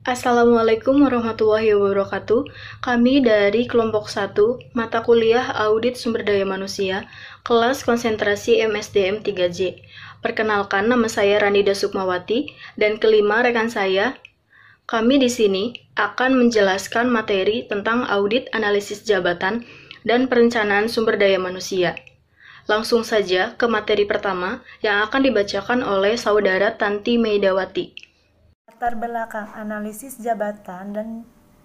Assalamualaikum warahmatullahi wabarakatuh. Kami dari kelompok 1, mata kuliah Audit Sumber Daya Manusia, kelas konsentrasi MSDM 3J. Perkenalkan, nama saya Ranida Sukmawati, dan kelima rekan saya. Kami di sini akan menjelaskan materi tentang audit analisis jabatan dan perencanaan sumber daya manusia. Langsung saja ke materi pertama yang akan dibacakan oleh Saudara Tanti Meidawati. Latar belakang analisis jabatan dan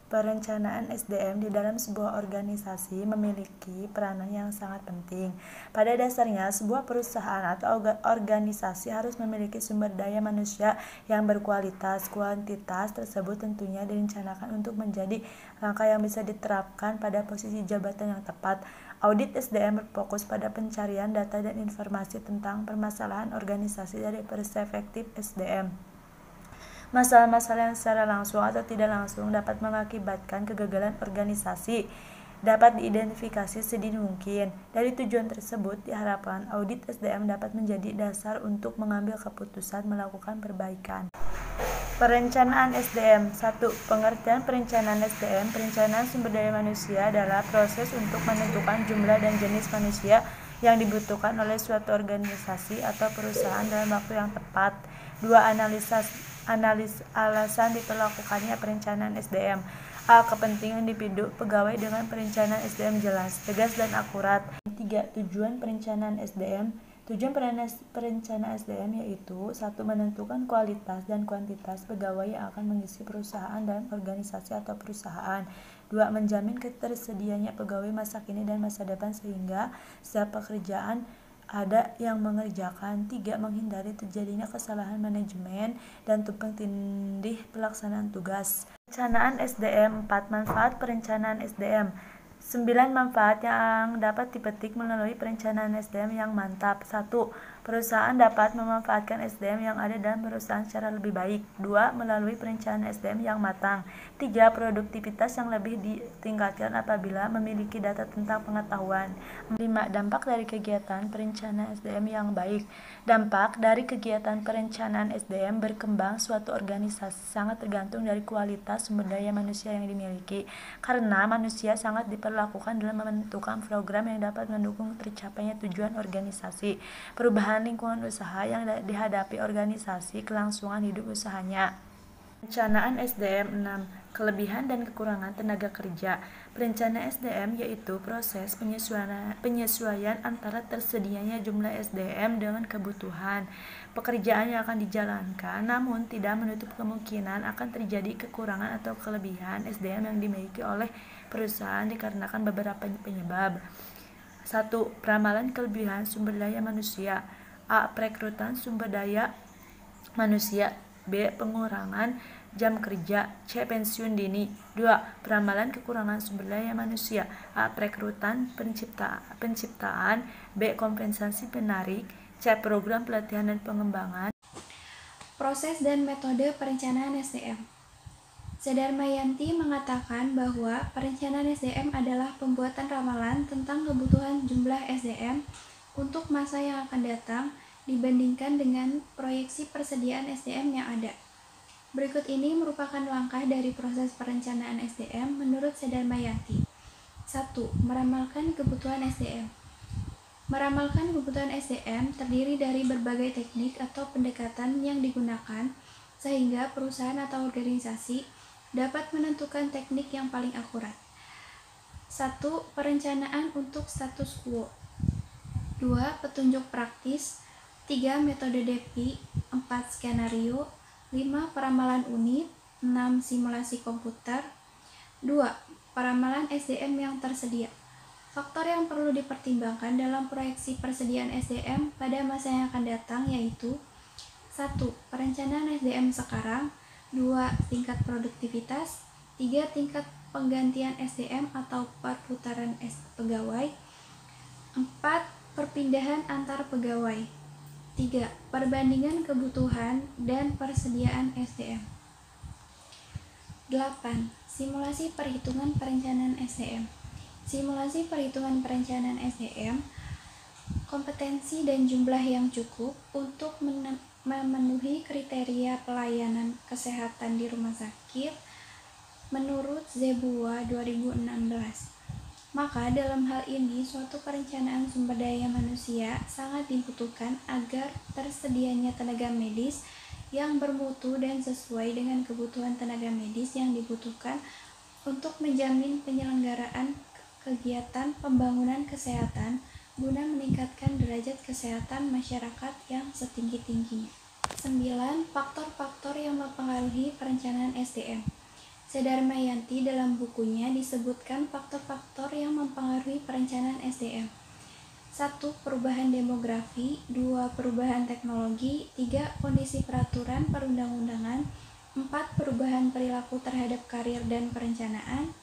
perencanaan SDM di dalam sebuah organisasi memiliki peranan yang sangat penting. Pada dasarnya, sebuah perusahaan atau organisasi harus memiliki sumber daya manusia yang berkualitas. Kuantitas tersebut tentunya direncanakan untuk menjadi langkah yang bisa diterapkan pada posisi jabatan yang tepat. Audit SDM berfokus pada pencarian data dan informasi tentang permasalahan organisasi dari perspektif SDM. Masalah-masalah yang secara langsung atau tidak langsung dapat mengakibatkan kegagalan organisasi dapat diidentifikasi sedini mungkin. Dari tujuan tersebut, diharapkan audit SDM dapat menjadi dasar untuk mengambil keputusan melakukan perbaikan. Perencanaan SDM 1. Pengertian perencanaan SDM. Perencanaan sumber daya manusia adalah proses untuk menentukan jumlah dan jenis manusia yang dibutuhkan oleh suatu organisasi atau perusahaan dalam waktu yang tepat. 2. Alasan diperlakukannya perencanaan SDM. A. Kepentingan individu pegawai dengan perencanaan SDM jelas, tegas, dan akurat. 3. Tujuan perencanaan SDM. Tujuan perencanaan SDM yaitu 1. Menentukan kualitas dan kuantitas pegawai yang akan mengisi perusahaan dan organisasi atau perusahaan. 2. Menjamin ketersediaannya pegawai masa kini dan masa depan sehingga setiap pekerjaan ada yang mengerjakan. 3. Menghindari terjadinya kesalahan manajemen dan tumpang tindih pelaksanaan tugas. Perencanaan SDM 4. Manfaat perencanaan SDM. 9 manfaat yang dapat dipetik melalui perencanaan SDM yang mantap. 1. Perusahaan dapat memanfaatkan SDM yang ada dalam perusahaan secara lebih baik. 2. Melalui perencanaan SDM yang matang. 3. Produktivitas yang lebih ditingkatkan apabila memiliki data tentang pengetahuan. 5. Dampak dari kegiatan perencanaan SDM yang baik. Dampak dari kegiatan perencanaan SDM berkembang suatu organisasi sangat tergantung dari kualitas sumber daya manusia yang dimiliki, karena manusia sangat diperlakukan dalam menentukan program yang dapat mendukung tercapainya tujuan organisasi. Perubahan lingkungan usaha yang dihadapi organisasi, kelangsungan hidup usahanya. Perencanaan SDM 6. Kelebihan dan kekurangan tenaga kerja. Perencanaan SDM yaitu proses penyesuaian antara tersedianya jumlah SDM dengan kebutuhan pekerjaan yang akan dijalankan, namun tidak menutup kemungkinan akan terjadi kekurangan atau kelebihan SDM yang dimiliki oleh perusahaan dikarenakan beberapa penyebab. 1. Peramalan kelebihan sumber daya manusia. A. Perekrutan sumber daya manusia. B. Pengurangan jam kerja. C. Pensiun dini. 2. Peramalan kekurangan sumber daya manusia. A. Perekrutan penciptaan. B. Kompensasi penarik. C. Program pelatihan dan pengembangan. Proses dan metode perencanaan SDM. Sedarmayanti mengatakan bahwa perencanaan SDM adalah pembuatan ramalan tentang kebutuhan jumlah SDM untuk masa yang akan datang dibandingkan dengan proyeksi persediaan SDM yang ada. Berikut ini merupakan langkah dari proses perencanaan SDM menurut Sedarmayanti. 1. Meramalkan kebutuhan SDM. Meramalkan kebutuhan SDM terdiri dari berbagai teknik atau pendekatan yang digunakan sehingga perusahaan atau organisasi dapat menentukan teknik yang paling akurat. 1. Perencanaan untuk status quo. 2. Petunjuk praktis. 3. Metode DEPI. 4. Skenario. 5. Peramalan unit. 6. Simulasi komputer. 2. Peramalan SDM yang tersedia. Faktor yang perlu dipertimbangkan dalam proyeksi persediaan SDM pada masa yang akan datang yaitu 1. Perencanaan SDM sekarang. 2. Tingkat produktivitas. 3. Tingkat penggantian SDM atau perputaran pegawai. 4. Perpindahan antar pegawai. 3. Perbandingan kebutuhan dan persediaan SDM. 8. Simulasi perhitungan perencanaan SDM. Simulasi perhitungan perencanaan SDM kompetensi dan jumlah yang cukup untuk memenuhi kriteria pelayanan kesehatan di rumah sakit menurut Zebua 2016. Maka dalam hal ini suatu perencanaan sumber daya manusia sangat dibutuhkan agar tersedianya tenaga medis yang bermutu dan sesuai dengan kebutuhan tenaga medis yang dibutuhkan untuk menjamin penyelenggaraan kegiatan pembangunan kesehatan guna meningkatkan derajat kesehatan masyarakat yang setinggi-tingginya. 9. Faktor-faktor yang mempengaruhi perencanaan SDM. Sedarmayanti dalam bukunya disebutkan faktor-faktor yang mempengaruhi perencanaan SDM. 1. Perubahan demografi. 2. Perubahan teknologi. 3. Kondisi peraturan perundang-undangan. 4. Perubahan perilaku terhadap karir dan perencanaan.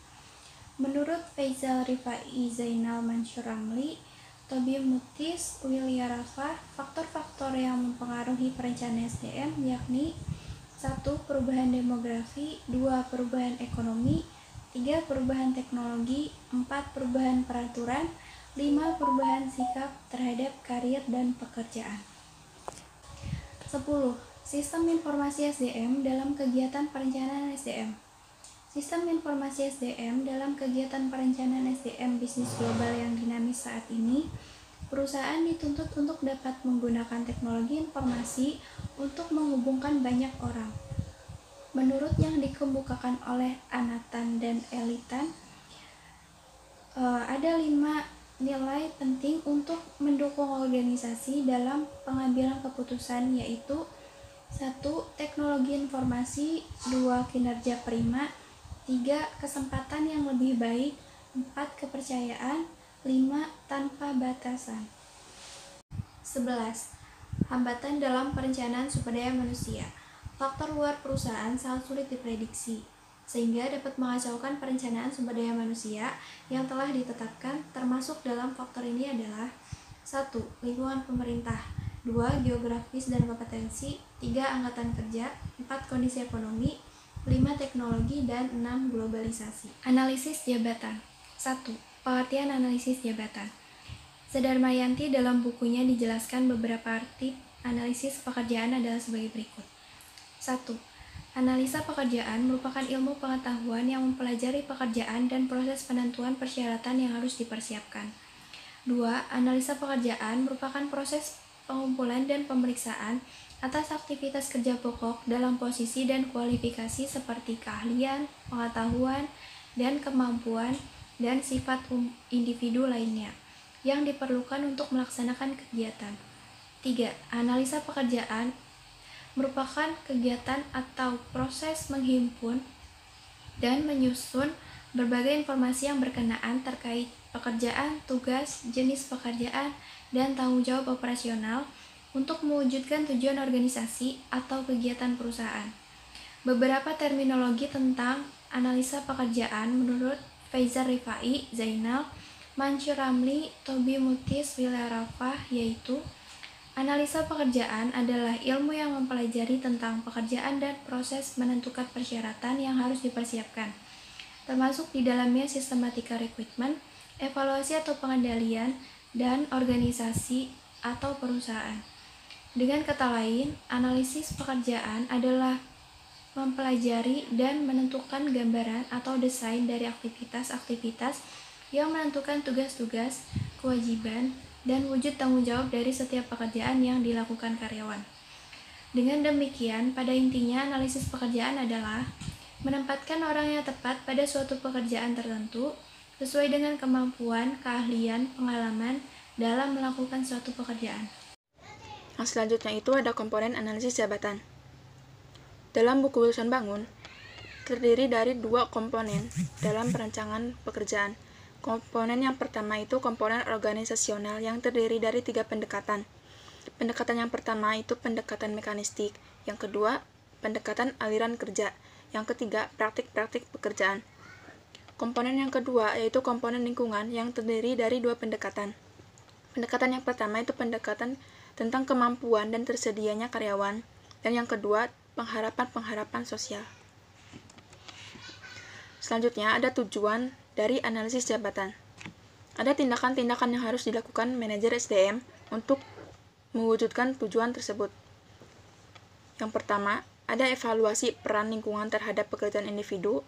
Menurut Faisal Rifai Zainal Mansur Ramli, Tobi Mutis, Willy Arafah, faktor-faktor yang mempengaruhi perencanaan SDM yakni 1. Perubahan demografi. 2. Perubahan ekonomi. 3. Perubahan teknologi. 4. Perubahan peraturan. 5. Perubahan sikap terhadap karir dan pekerjaan. 10. Sistem informasi SDM dalam kegiatan perencanaan SDM. Sistem informasi SDM dalam kegiatan perencanaan SDM bisnis global yang dinamis saat ini, perusahaan dituntut untuk dapat menggunakan teknologi informasi untuk menghubungkan banyak orang. Menurut yang dikemukakan oleh Anatan dan Elitan, ada 5 nilai penting untuk mendukung organisasi dalam pengambilan keputusan, yaitu 1. Teknologi informasi. 2. Kinerja prima. 3. Kesempatan yang lebih baik. 4. Kepercayaan. 5. Tanpa batasan. 11. Hambatan dalam perencanaan sumber daya manusia. Faktor luar perusahaan sangat sulit diprediksi, sehingga dapat mengacaukan perencanaan sumber daya manusia yang telah ditetapkan. Termasuk dalam faktor ini adalah 1. Lingkungan pemerintah. 2. Geografis dan kompetensi. 3. Angkatan kerja. 4. Kondisi ekonomi. 5. Teknologi, dan 6. Globalisasi. Analisis jabatan. 1. Pengertian analisis jabatan. Sedarmayanti dalam bukunya dijelaskan beberapa arti analisis pekerjaan adalah sebagai berikut. 1. Analisa pekerjaan merupakan ilmu pengetahuan yang mempelajari pekerjaan dan proses penentuan persyaratan yang harus dipersiapkan. 2. Analisa pekerjaan merupakan proses pengumpulan dan pemeriksaan atas aktivitas kerja pokok dalam posisi dan kualifikasi seperti keahlian, pengetahuan, dan kemampuan dan sifat individu lainnya yang diperlukan untuk melaksanakan kegiatan. 3. Analisa pekerjaan merupakan kegiatan atau proses menghimpun dan menyusun berbagai informasi yang berkenaan terkait pekerjaan, tugas, jenis pekerjaan, dan tanggung jawab operasional untuk mewujudkan tujuan organisasi atau kegiatan perusahaan. Beberapa terminologi tentang analisa pekerjaan menurut Faisal Rifai Zainal Mansur Ramli, Tobi Mutis, Willy Arafah, yaitu analisa pekerjaan adalah ilmu yang mempelajari tentang pekerjaan dan proses menentukan persyaratan yang harus dipersiapkan, termasuk di dalamnya sistematika rekrutmen, evaluasi atau pengendalian, dan organisasi atau perusahaan. Dengan kata lain, analisis pekerjaan adalah mempelajari dan menentukan gambaran atau desain dari aktivitas-aktivitas yang menentukan tugas-tugas, kewajiban, dan wujud tanggung jawab dari setiap pekerjaan yang dilakukan karyawan. Dengan demikian, pada intinya analisis pekerjaan adalah menempatkan orang yang tepat pada suatu pekerjaan tertentu sesuai dengan kemampuan, keahlian, pengalaman dalam melakukan suatu pekerjaan. Yang selanjutnya itu ada komponen analisis jabatan. Dalam buku Wilson Bangun, terdiri dari 2 komponen dalam perencanaan pekerjaan. Komponen yang pertama itu komponen organisasional yang terdiri dari 3 pendekatan. Pendekatan yang pertama itu pendekatan mekanistik, yang kedua pendekatan aliran kerja, yang ketiga praktik-praktik pekerjaan. Komponen yang kedua yaitu komponen lingkungan yang terdiri dari 2 pendekatan. Pendekatan yang pertama itu pendekatan tentang kemampuan dan tersedianya karyawan, dan yang kedua pengharapan-pengharapan sosial. Selanjutnya ada tujuan dari analisis jabatan. Ada tindakan-tindakan yang harus dilakukan manajer SDM untuk mewujudkan tujuan tersebut. Yang pertama, ada evaluasi peran lingkungan terhadap pekerjaan individu.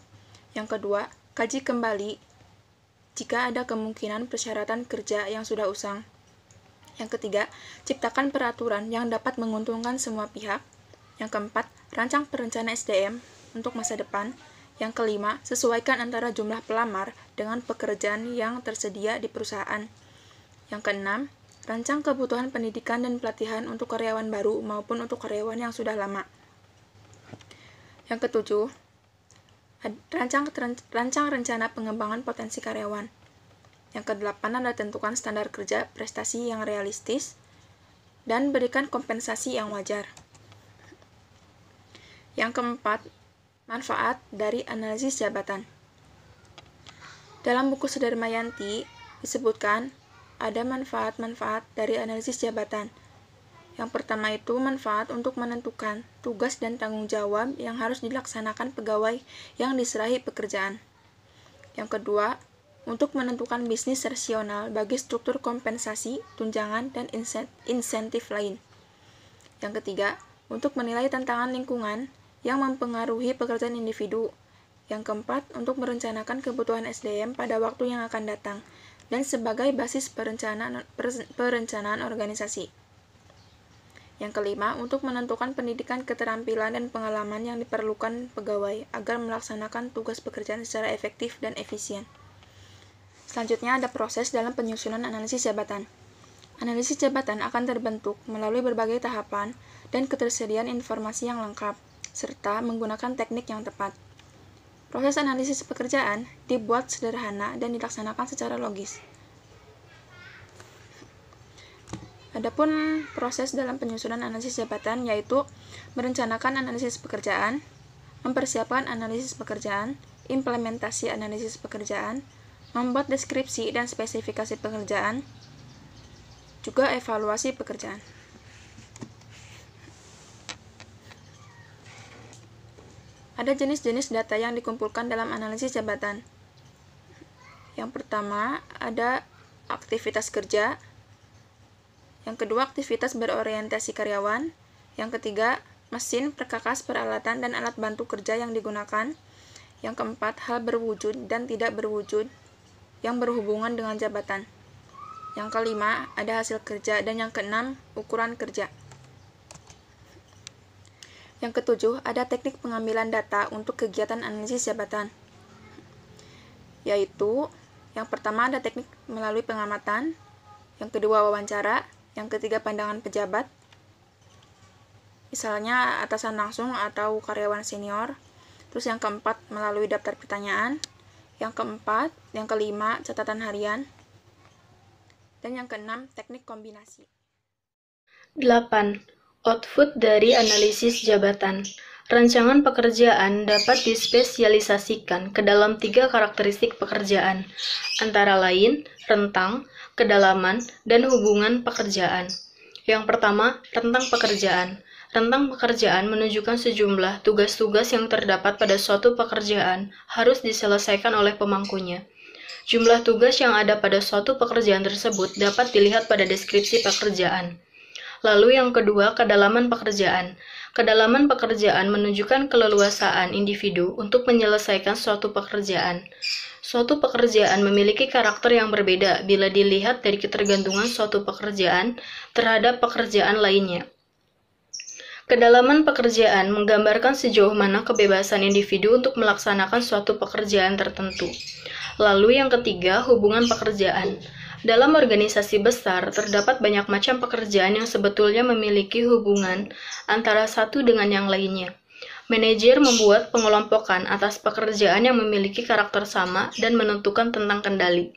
Yang kedua, kaji kembali jika ada kemungkinan persyaratan kerja yang sudah usang. Yang ketiga, ciptakan peraturan yang dapat menguntungkan semua pihak. Yang keempat, rancang perencanaan SDM untuk masa depan. Yang kelima, sesuaikan antara jumlah pelamar dengan pekerjaan yang tersedia di perusahaan. Yang keenam, rancang kebutuhan pendidikan dan pelatihan untuk karyawan baru maupun untuk karyawan yang sudah lama. Yang ketujuh, rancang rencana pengembangan potensi karyawan. Yang kedelapan adalah tentukan standar kerja prestasi yang realistis dan berikan kompensasi yang wajar. Yang keempat, manfaat dari analisis jabatan. Dalam buku Sudarmayanti disebutkan ada manfaat-manfaat dari analisis jabatan. Yang pertama itu manfaat untuk menentukan tugas dan tanggung jawab yang harus dilaksanakan pegawai yang diserahi pekerjaan. Yang kedua, untuk menentukan bisnis rasional bagi struktur kompensasi, tunjangan, dan insentif lain. Yang ketiga, untuk menilai tantangan lingkungan yang mempengaruhi pekerjaan individu. Yang keempat, untuk merencanakan kebutuhan SDM pada waktu yang akan datang, dan sebagai basis perencanaan organisasi. Yang kelima, untuk menentukan pendidikan keterampilan dan pengalaman yang diperlukan pegawai agar melaksanakan tugas pekerjaan secara efektif dan efisien. Selanjutnya ada proses dalam penyusunan analisis jabatan. Analisis jabatan akan terbentuk melalui berbagai tahapan dan ketersediaan informasi yang lengkap, serta menggunakan teknik yang tepat. Proses analisis pekerjaan dibuat sederhana dan dilaksanakan secara logis. Adapun proses dalam penyusunan analisis jabatan yaitu merencanakan analisis pekerjaan, mempersiapkan analisis pekerjaan, implementasi analisis pekerjaan, membuat deskripsi dan spesifikasi pekerjaan, juga evaluasi pekerjaan. Ada jenis-jenis data yang dikumpulkan dalam analisis jabatan. Yang pertama, ada aktivitas kerja. Yang kedua, aktivitas berorientasi karyawan. Yang ketiga, mesin, perkakas, peralatan, dan alat bantu kerja yang digunakan. Yang keempat, hal berwujud dan tidak berwujud yang berhubungan dengan jabatan. Yang kelima, ada hasil kerja, dan yang keenam, ukuran kerja. Yang ketujuh, ada teknik pengambilan data untuk kegiatan analisis jabatan. Yaitu, yang pertama ada teknik melalui pengamatan, yang kedua wawancara, yang ketiga pandangan pejabat, misalnya atasan langsung atau karyawan senior. Terus yang keempat, melalui daftar pertanyaan. Yang kelima, catatan harian. Dan yang keenam, teknik kombinasi. 8. Output dari analisis jabatan. Rancangan pekerjaan dapat dispesialisasikan ke dalam 3 karakteristik pekerjaan, antara lain rentang, kedalaman, dan hubungan pekerjaan. Yang pertama, rentang pekerjaan. Rentang pekerjaan menunjukkan sejumlah tugas-tugas yang terdapat pada suatu pekerjaan harus diselesaikan oleh pemangkunya. Jumlah tugas yang ada pada suatu pekerjaan tersebut dapat dilihat pada deskripsi pekerjaan. Lalu yang kedua, kedalaman pekerjaan. Kedalaman pekerjaan menunjukkan keleluasaan individu untuk menyelesaikan suatu pekerjaan. Suatu pekerjaan memiliki karakter yang berbeda bila dilihat dari ketergantungan suatu pekerjaan terhadap pekerjaan lainnya. Kedalaman pekerjaan menggambarkan sejauh mana kebebasan individu untuk melaksanakan suatu pekerjaan tertentu. Lalu yang ketiga, hubungan pekerjaan. Dalam organisasi besar, terdapat banyak macam pekerjaan yang sebetulnya memiliki hubungan antara satu dengan yang lainnya. Manajer membuat pengelompokan atas pekerjaan yang memiliki karakter sama dan menentukan tentang kendali.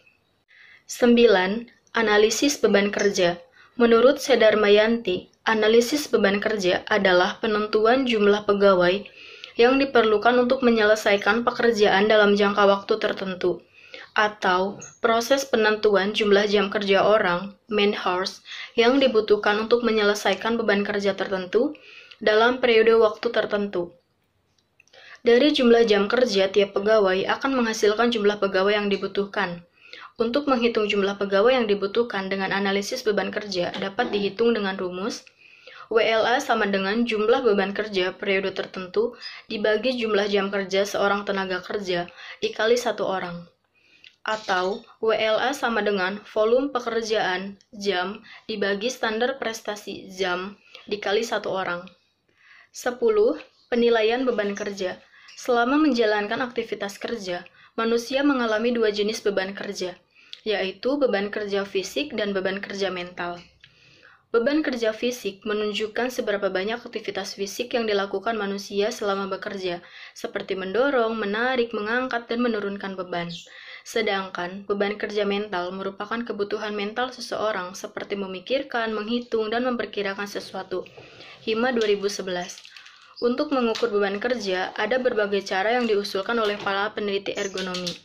9. Analisis beban kerja. Menurut Sudarmayanti, analisis beban kerja adalah penentuan jumlah pegawai yang diperlukan untuk menyelesaikan pekerjaan dalam jangka waktu tertentu, atau proses penentuan jumlah jam kerja orang, man hours, yang dibutuhkan untuk menyelesaikan beban kerja tertentu dalam periode waktu tertentu. Dari jumlah jam kerja tiap pegawai akan menghasilkan jumlah pegawai yang dibutuhkan. Untuk menghitung jumlah pegawai yang dibutuhkan dengan analisis beban kerja dapat dihitung dengan rumus WLA sama dengan jumlah beban kerja periode tertentu dibagi jumlah jam kerja seorang tenaga kerja dikali 1 orang. Atau WLA sama dengan volume pekerjaan jam dibagi standar prestasi jam dikali 1 orang. 10. Penilaian beban kerja. Selama menjalankan aktivitas kerja, manusia mengalami 2 jenis beban kerja, yaitu beban kerja fisik dan beban kerja mental. Beban kerja fisik menunjukkan seberapa banyak aktivitas fisik yang dilakukan manusia selama bekerja, seperti mendorong, menarik, mengangkat, dan menurunkan beban. Sedangkan beban kerja mental merupakan kebutuhan mental seseorang seperti memikirkan, menghitung, dan memperkirakan sesuatu. Hima 2011. Untuk mengukur beban kerja, ada berbagai cara yang diusulkan oleh para peneliti ergonomi.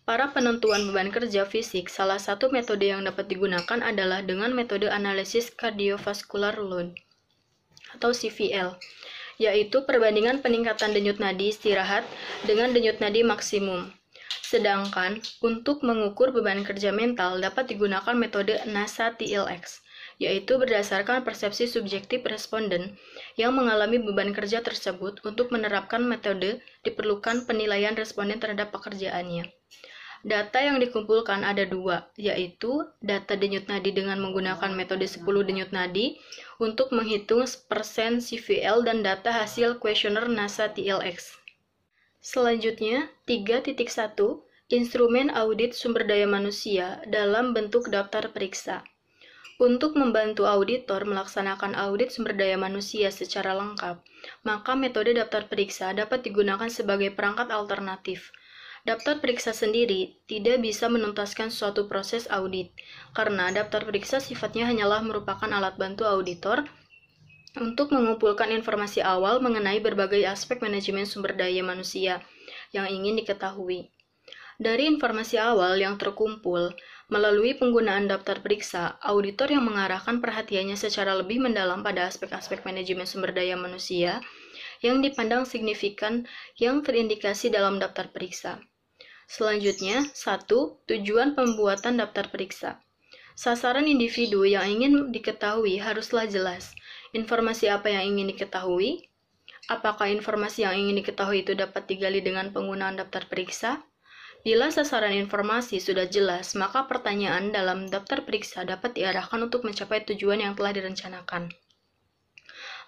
Para penentuan beban kerja fisik, salah satu metode yang dapat digunakan adalah dengan metode analisis cardiovascular load atau CVL, yaitu perbandingan peningkatan denyut nadi istirahat dengan denyut nadi maksimum. Sedangkan untuk mengukur beban kerja mental dapat digunakan metode NASA-TLX, yaitu berdasarkan persepsi subjektif responden yang mengalami beban kerja tersebut. Untuk menerapkan metode diperlukan penilaian responden terhadap pekerjaannya. Data yang dikumpulkan ada 2, yaitu data denyut nadi dengan menggunakan metode 10 denyut nadi untuk menghitung persen CVL dan data hasil kuesioner NASA-TLX. Selanjutnya, 3.1 Instrumen audit sumber daya manusia dalam bentuk daftar periksa. Untuk membantu auditor melaksanakan audit sumber daya manusia secara lengkap, maka metode daftar periksa dapat digunakan sebagai perangkat alternatif. Daftar periksa sendiri tidak bisa menuntaskan suatu proses audit, karena daftar periksa sifatnya hanyalah merupakan alat bantu auditor untuk mengumpulkan informasi awal mengenai berbagai aspek manajemen sumber daya manusia yang ingin diketahui. Dari informasi awal yang terkumpul, melalui penggunaan daftar periksa, auditor yang mengarahkan perhatiannya secara lebih mendalam pada aspek-aspek manajemen sumber daya manusia yang dipandang signifikan yang terindikasi dalam daftar periksa. Selanjutnya, 1. Tujuan pembuatan daftar periksa. Sasaran individu yang ingin diketahui haruslah jelas. Informasi apa yang ingin diketahui? Apakah informasi yang ingin diketahui itu dapat digali dengan penggunaan daftar periksa? Bila sasaran informasi sudah jelas, maka pertanyaan dalam daftar periksa dapat diarahkan untuk mencapai tujuan yang telah direncanakan.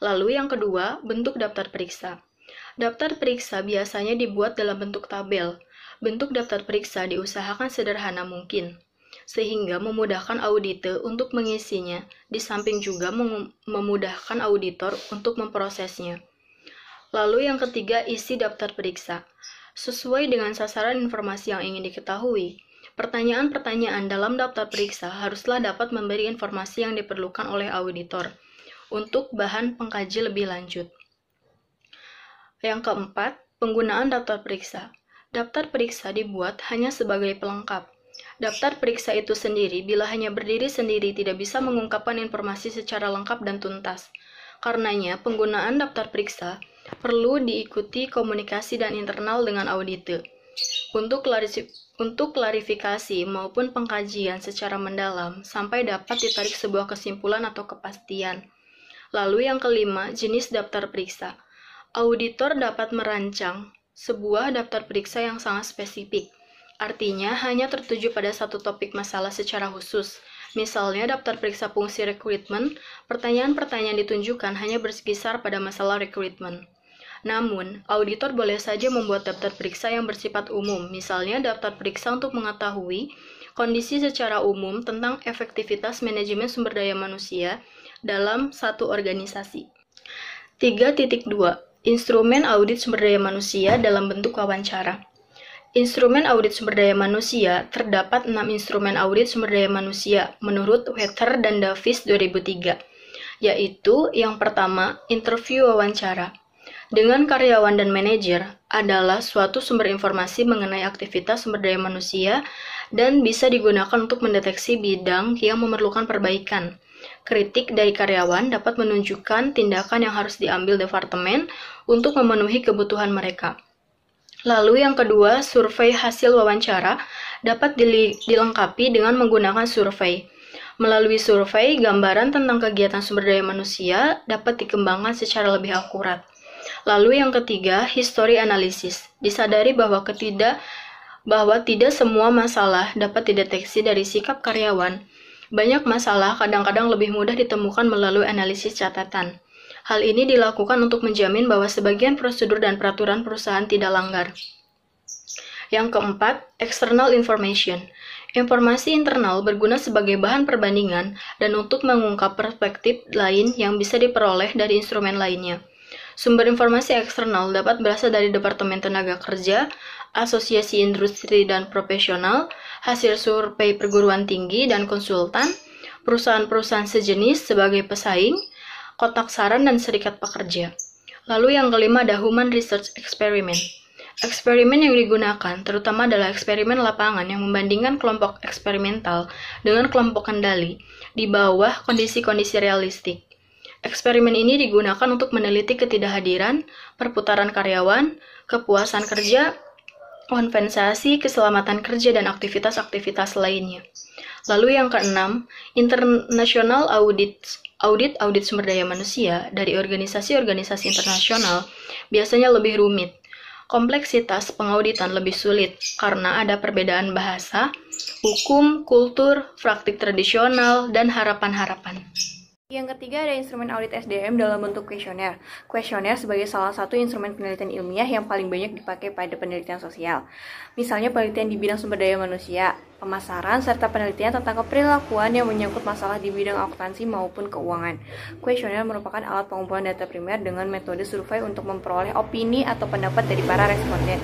Lalu yang kedua, bentuk daftar periksa. Daftar periksa biasanya dibuat dalam bentuk tabel. Bentuk daftar periksa diusahakan sederhana mungkin, sehingga memudahkan auditor untuk mengisinya, di samping juga memudahkan auditor untuk memprosesnya. Lalu yang ketiga, isi daftar periksa. Sesuai dengan sasaran informasi yang ingin diketahui, pertanyaan-pertanyaan dalam daftar periksa haruslah dapat memberi informasi yang diperlukan oleh auditor untuk bahan pengkaji lebih lanjut. Yang keempat, penggunaan daftar periksa. Daftar periksa dibuat hanya sebagai pelengkap. Daftar periksa itu sendiri bila hanya berdiri sendiri tidak bisa mengungkapkan informasi secara lengkap dan tuntas. Karenanya, penggunaan daftar periksa perlu diikuti komunikasi dan internal dengan auditor. Untuk klarifikasi maupun pengkajian secara mendalam sampai dapat ditarik sebuah kesimpulan atau kepastian. Lalu yang kelima, jenis daftar periksa. Auditor dapat merancang sebuah daftar periksa yang sangat spesifik, artinya hanya tertuju pada satu topik masalah secara khusus. Misalnya daftar periksa fungsi rekrutmen, pertanyaan-pertanyaan ditunjukkan hanya berkisar pada masalah rekrutmen. Namun, auditor boleh saja membuat daftar periksa yang bersifat umum, misalnya daftar periksa untuk mengetahui kondisi secara umum tentang efektivitas manajemen sumber daya manusia dalam satu organisasi. 3.2 Instrumen audit sumber daya manusia dalam bentuk wawancara. Instrumen audit sumber daya manusia, terdapat 6 instrumen audit sumber daya manusia menurut Wetter dan Davis 2003, yaitu yang pertama, interview wawancara. Dengan karyawan dan manajer adalah suatu sumber informasi mengenai aktivitas sumber daya manusia dan bisa digunakan untuk mendeteksi bidang yang memerlukan perbaikan. Kritik dari karyawan dapat menunjukkan tindakan yang harus diambil departemen untuk memenuhi kebutuhan mereka. Lalu yang kedua, survei hasil wawancara dapat dilengkapi dengan menggunakan survei. Melalui survei, gambaran tentang kegiatan sumber daya manusia dapat dikembangkan secara lebih akurat. Lalu yang ketiga, history analysis. Disadari bahwa tidak semua masalah dapat dideteksi dari sikap karyawan. Banyak masalah kadang-kadang lebih mudah ditemukan melalui analisis catatan. Hal ini dilakukan untuk menjamin bahwa sebagian prosedur dan peraturan perusahaan tidak langgar. Yang keempat, external information. Informasi internal berguna sebagai bahan perbandingan dan untuk mengungkap perspektif lain yang bisa diperoleh dari instrumen lainnya. Sumber informasi eksternal dapat berasal dari Departemen Tenaga Kerja, Asosiasi Industri dan Profesional, hasil survei perguruan tinggi dan konsultan, perusahaan-perusahaan sejenis sebagai pesaing, kotak saran dan serikat pekerja. Lalu yang kelima ada Human Research Experiment. Eksperimen yang digunakan terutama adalah eksperimen lapangan yang membandingkan kelompok eksperimental dengan kelompok kendali di bawah kondisi-kondisi realistik. Eksperimen ini digunakan untuk meneliti ketidakhadiran, perputaran karyawan, kepuasan kerja, kompensasi, keselamatan kerja, dan aktivitas-aktivitas lainnya. Lalu yang keenam, international audit sumber daya manusia dari organisasi-organisasi internasional biasanya lebih rumit. Kompleksitas pengauditan lebih sulit karena ada perbedaan bahasa, hukum, kultur, praktik tradisional, dan harapan-harapan. Yang ketiga ada instrumen audit SDM dalam bentuk kuesioner. Kuesioner sebagai salah satu instrumen penelitian ilmiah yang paling banyak dipakai pada penelitian sosial. Misalnya penelitian di bidang sumber daya manusia, pemasaran, serta penelitian tentang keperilakuan yang menyangkut masalah di bidang akuntansi maupun keuangan. Kuesioner merupakan alat pengumpulan data primer dengan metode survei untuk memperoleh opini atau pendapat dari para responden.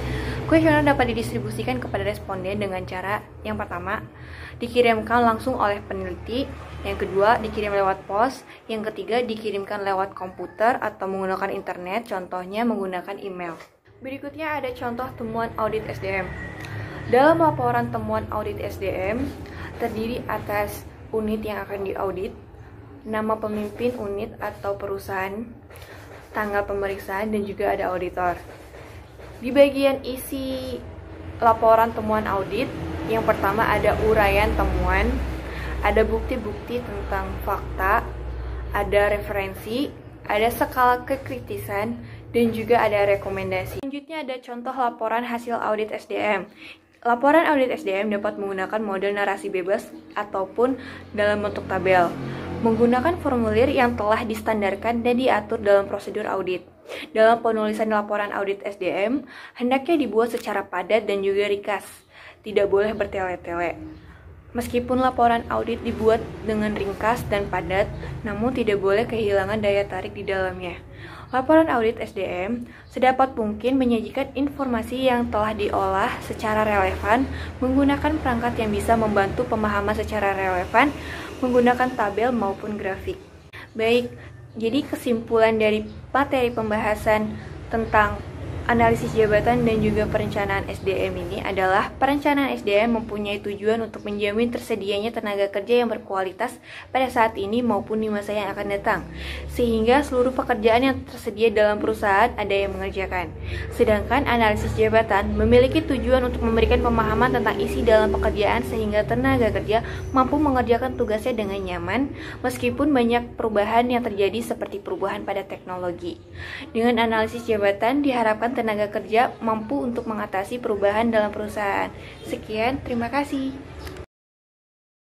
Kuesioner dapat didistribusikan kepada responden dengan cara yang pertama, dikirimkan langsung oleh peneliti, yang kedua, dikirim lewat pos, yang ketiga, dikirimkan lewat komputer atau menggunakan internet, contohnya menggunakan email. Berikutnya ada contoh temuan audit SDM. Dalam laporan temuan audit SDM, terdiri atas unit yang akan diaudit, nama pemimpin unit atau perusahaan, tanggal pemeriksaan, dan juga ada auditor. Di bagian isi laporan temuan audit, yang pertama ada uraian temuan, ada bukti-bukti tentang fakta, ada referensi, ada skala kekritisan, dan juga ada rekomendasi. Selanjutnya ada contoh laporan hasil audit SDM. Laporan audit SDM dapat menggunakan model narasi bebas ataupun dalam bentuk tabel, menggunakan formulir yang telah distandarkan dan diatur dalam prosedur audit. Dalam penulisan laporan audit SDM, hendaknya dibuat secara padat dan juga ringkas, tidak boleh bertele-tele. Meskipun laporan audit dibuat dengan ringkas dan padat, namun tidak boleh kehilangan daya tarik di dalamnya. Laporan audit SDM sedapat mungkin menyajikan informasi yang telah diolah secara relevan menggunakan perangkat yang bisa membantu pemahaman secara relevan menggunakan tabel maupun grafik. Baik, jadi kesimpulan dari materi pembahasan tentang analisis jabatan dan juga perencanaan SDM ini adalah perencanaan SDM mempunyai tujuan untuk menjamin tersedianya tenaga kerja yang berkualitas pada saat ini maupun di masa yang akan datang, sehingga seluruh pekerjaan yang tersedia dalam perusahaan ada yang mengerjakan. Sedangkan analisis jabatan memiliki tujuan untuk memberikan pemahaman tentang isi dalam pekerjaan sehingga tenaga kerja mampu mengerjakan tugasnya dengan nyaman meskipun banyak perubahan yang terjadi seperti perubahan pada teknologi. Dengan analisis jabatan diharapkan tenaga kerja mampu untuk mengatasi perubahan dalam perusahaan. Sekian, terima kasih.